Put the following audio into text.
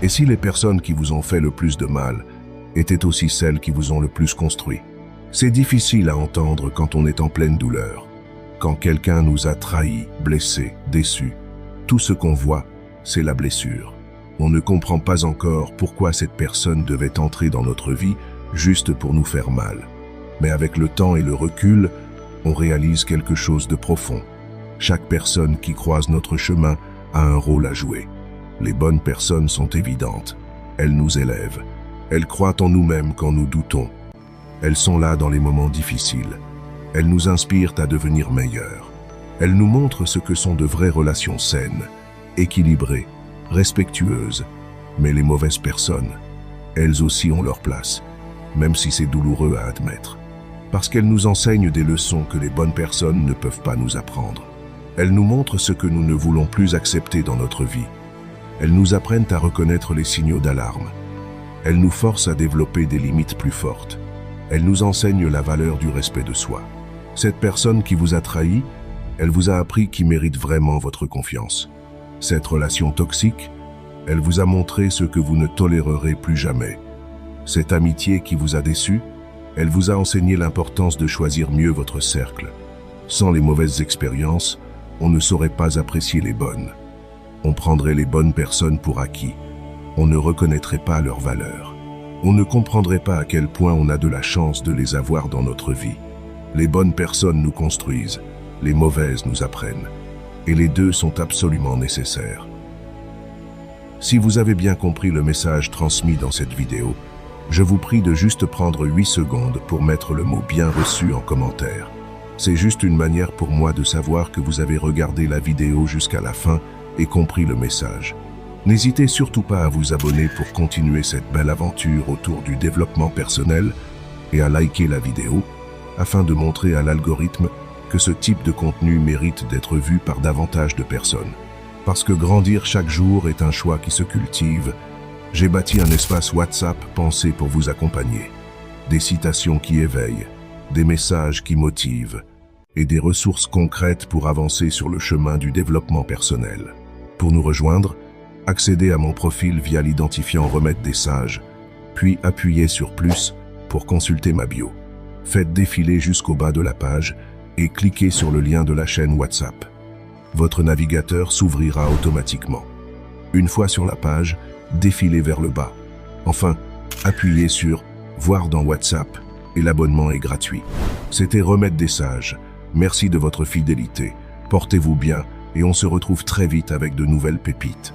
Et si les personnes qui vous ont fait le plus de mal étaient aussi celles qui vous ont le plus construit? C'est difficile à entendre quand on est en pleine douleur. Quand quelqu'un nous a trahis, blessés, déçus, tout ce qu'on voit, c'est la blessure. On ne comprend pas encore pourquoi cette personne devait entrer dans notre vie juste pour nous faire mal. Mais avec le temps et le recul, on réalise quelque chose de profond. Chaque personne qui croise notre chemin a un rôle à jouer. Les bonnes personnes sont évidentes. Elles nous élèvent. Elles croient en nous-mêmes quand nous doutons. Elles sont là dans les moments difficiles. Elles nous inspirent à devenir meilleurs. Elles nous montrent ce que sont de vraies relations saines, équilibrées, respectueuses. Mais les mauvaises personnes, elles aussi ont leur place, même si c'est douloureux à admettre. Parce qu'elles nous enseignent des leçons que les bonnes personnes ne peuvent pas nous apprendre. Elles nous montrent ce que nous ne voulons plus accepter dans notre vie. Elles nous apprennent à reconnaître les signaux d'alarme. Elles nous forcent à développer des limites plus fortes. Elles nous enseignent la valeur du respect de soi. Cette personne qui vous a trahi, elle vous a appris qui mérite vraiment votre confiance. Cette relation toxique, elle vous a montré ce que vous ne tolérerez plus jamais. Cette amitié qui vous a déçu, elle vous a enseigné l'importance de choisir mieux votre cercle. Sans les mauvaises expériences, on ne saurait pas apprécier les bonnes. On prendrait les bonnes personnes pour acquis. On ne reconnaîtrait pas leur valeur. On ne comprendrait pas à quel point on a de la chance de les avoir dans notre vie. Les bonnes personnes nous construisent, les mauvaises nous apprennent. Et les deux sont absolument nécessaires. Si vous avez bien compris le message transmis dans cette vidéo, je vous prie de juste prendre 8 secondes pour mettre le mot « bien reçu » en commentaire. C'est juste une manière pour moi de savoir que vous avez regardé la vidéo jusqu'à la fin et compris le message. N'hésitez surtout pas à vous abonner pour continuer cette belle aventure autour du développement personnel et à liker la vidéo afin de montrer à l'algorithme que ce type de contenu mérite d'être vu par davantage de personnes. Parce que grandir chaque jour est un choix qui se cultive, j'ai bâti un espace WhatsApp pensé pour vous accompagner. Des citations qui éveillent, des messages qui motivent et des ressources concrètes pour avancer sur le chemin du développement personnel. Pour nous rejoindre, accédez à mon profil via l'identifiant Remède des Sages, puis appuyez sur plus pour consulter ma bio. Faites défiler jusqu'au bas de la page et cliquez sur le lien de la chaîne WhatsApp. Votre navigateur s'ouvrira automatiquement. Une fois sur la page, défilez vers le bas. Enfin, appuyez sur « Voir dans WhatsApp » et l'abonnement est gratuit. C'était Remède des Sages. Merci de votre fidélité. Portez-vous bien et on se retrouve très vite avec de nouvelles pépites.